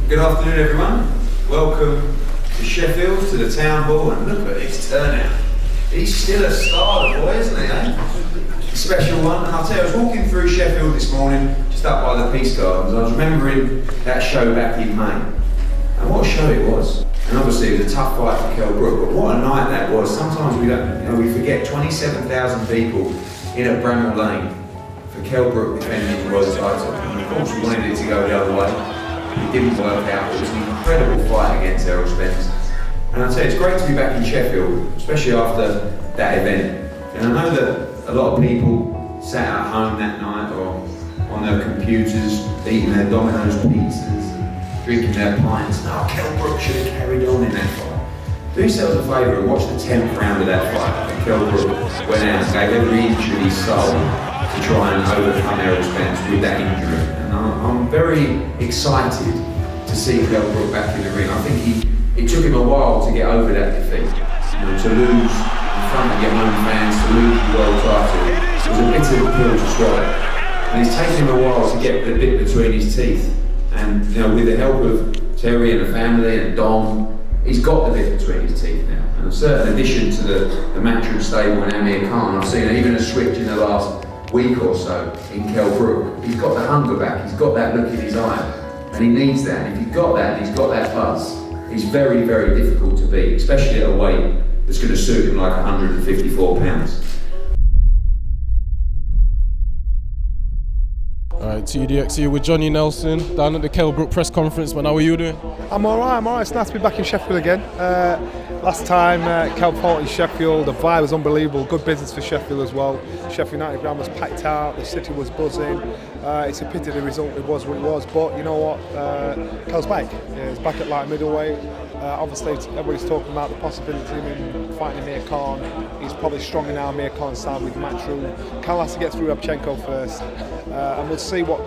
Good afternoon, everyone. Welcome to Sheffield, to the town hall, and look at his turnout. He's still a star, the boy, isn't he, A special one. And I'll tell you, I was walking through Sheffield this morning, just up by the Peace Gardens. I was remembering that show back in May. And what a show it was. And obviously it was a tough fight for Kell Brook, but what a night that was. Sometimes we forget 27,000 people in at Bramall Lane for Kell Brook defending the world title. And of course we wanted it to go the other way. It didn't work out. It was an incredible fight against Errol Spence. And I'd say it's great to be back in Sheffield, especially after that event. And I know that a lot of people sat at home that night or on their computers, eating their Domino's pizzas, drinking their pints. No, Kell Brook should have carried on in that fight. Do yourselves a favour and watch the 10th round of that fight. And Kell Brook went out and gave every inch of his soul to try and overcome Errol Spence with that injury. And I'm very excited to see Kell Brook back in the ring. I think it took him a while to get over that defeat. To lose in front of your own fans, to lose the world title, was a bitter pill to swallow. And it's taken him a while to get the bit between his teeth. And with the help of Terry and the family and Dom, he's got the bit between his teeth now. And a certain addition to the Matchroom stable and Amir Khan, I've seen even a switch in the last week or so in Kell Brook. He's got the hunger back, he's got that look in his eye, and he needs that. And if he's got that, and he's got that buzz, he's very, very difficult to beat, especially at a weight that's going to suit him like 154 pounds. Alright, TDX here with Jhonny Nelson down at the Kell Brook press conference. Man, how are you doing? I'm alright. It's nice to be back in Sheffield again. Last time Kell fought in Sheffield, the vibe was unbelievable. Good business for Sheffield as well. Sheffield United ground was packed out, the city was buzzing. It's a pity the result it was what it was, but you know what? Kell's back. He's back at light middleweight. Obviously, everybody's talking about the possibility of him fighting Amir Khan. He's probably strong in our Amir Khan side with Matchroom. Kell has to get through Rabchenko first, and we'll see what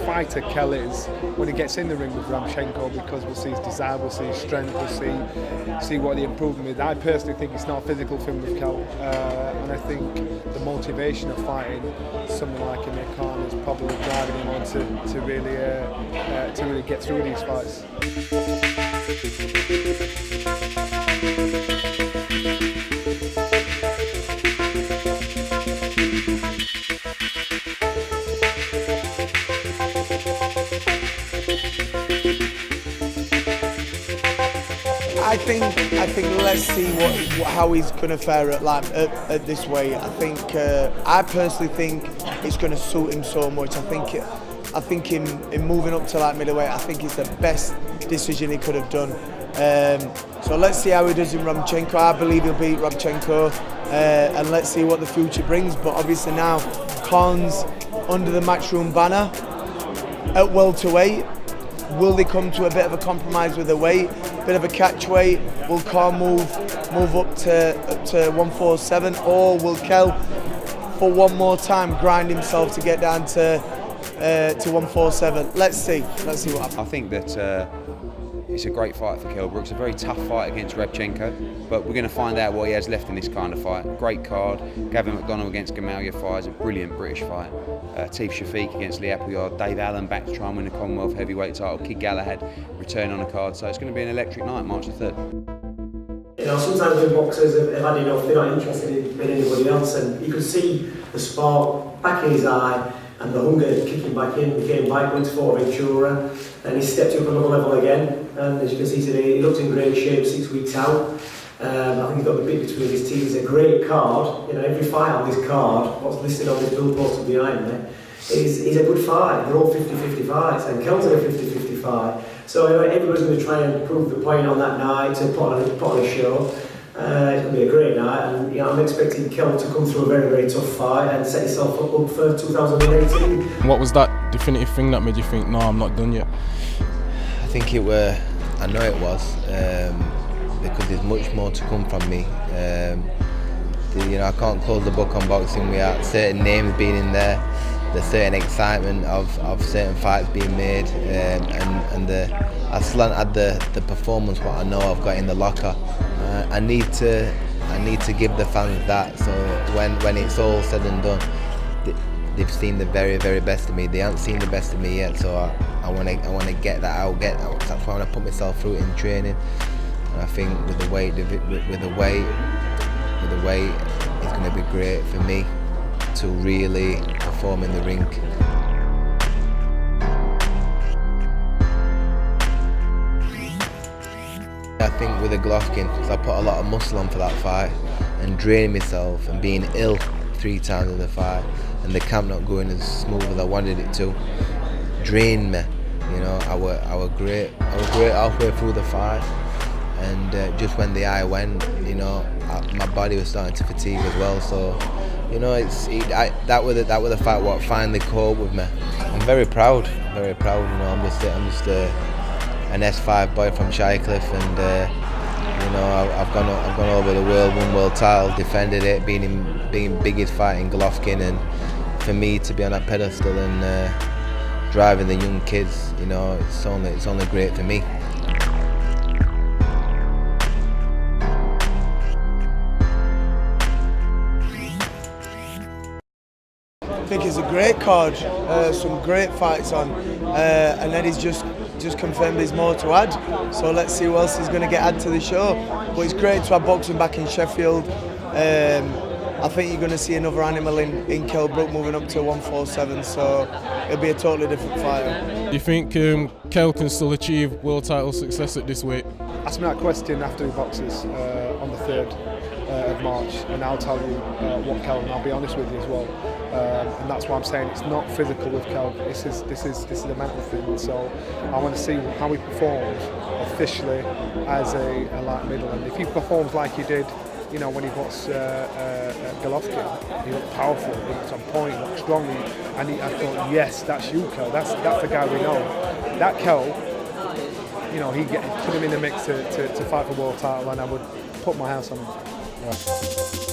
fighter Kell is when he gets in the ring with Rabchenko, because we'll see his desire, we'll see his strength, we'll see what the improvement is. I personally think it's not physical for him with Kell, and I think the motivation of fighting someone like Amir Khan is probably driving him on to really get through these fights. I think let's see how he's going to fare at this weight. I personally think it's going to suit him so much. I think in moving up to light middleweight, I think it's the best decision he could have done. So let's see how he does in Rabchenko. I believe he'll beat Rabchenko, and let's see what the future brings. But obviously now, Khan's under the Matchroom banner at welterweight. Will they come to a bit of a compromise with the weight, bit of a catch weight? Will Khan move up to 147, or will Kell, for one more time, grind himself to get down to 147? Let's see what happens. I think that it's a great fight for Kell Brook. It's a very tough fight against Rabchenko, but we're going to find out what he has left in this kind of fight. Great card. Gavin McDonnell against Gamal Yafai is a brilliant British fight. Teef Shafiq against Lee Appleyard. Dave Allen back to try and win the Commonwealth heavyweight title. Kid Galahad return on the card. So it's going to be an electric night, March the 3rd. Sometimes when boxers have had enough, they're not interested in anybody else, and you could see the spark back in his eye and the hunger kicking back in. He came back, went to Fort Ventura, and he stepped up another level again. And as you can see today, he looked in great shape 6 weeks out. I think he's got the bit between his teeth. It's a great card. Every fight on this card, what's listed on this billboard behind me, is a good fight. They're all 50-50 fights, and Kell's a 50-50 fight. So everybody's going to try and prove the point on that night to put on a show. It's going to be a great night, and I'm expecting Kell to come through a very, very tough fight and set himself up for 2018. What was that definitive thing that made you think, no, I'm not done yet? I think I know it was, because there's much more to come from me. I can't close the book on boxing without certain names being in there, the certain excitement of certain fights being made, and I still haven't had the performance what I know I've got in the locker. I need to give the fans that, so when it's all said and done, they've seen the very, very best of me. They haven't seen the best of me yet, so I want to get that out. That's why I want to put myself through it in training. And I think with the weight, it's going to be great for me to really perform in the ring. I think with the Golovkin, because I put a lot of muscle on for that fight and draining myself and being ill 3 times in the fight, and the camp not going as smooth as I wanted it to, drained me. You know, I were great halfway through the fight, and just when the eye went, you know, my body was starting to fatigue as well. So, you know, that was the fight what finally caught with me. I'm very proud. You know, I'm just an S5 boy from Shirecliffe, and you know, I've gone over the world, won world title, defended it, being biggest fight in Golovkin, and for me to be on that pedestal and driving the young kids, you know, it's only great for me. I think it's a great card, some great fights on, and Eddie's just confirmed there's more to add. So let's see who else is going to get added to the show. But it's great to have boxing back in Sheffield. I think you're going to see another animal in Kell Brook moving up to 147, so it'll be a totally different fight. Do you think Kell can still achieve world title success at this weight? Ask me that question after the boxes on the 3rd of March, and I'll tell you what Kell, and I'll be honest with you as well. And that's why I'm saying it's not physical with Kell. This is a mental thing. So I want to see how he performs officially as a light middle. And if he performs like he did, you know, when he boxed Golovkin, he looked powerful, he looked on point, he looked strong, and I thought, yes, that's you, Kell. That's the guy we know. That Kell, you know, put him in the mix to fight for world title, and I would put my house on him. Yeah.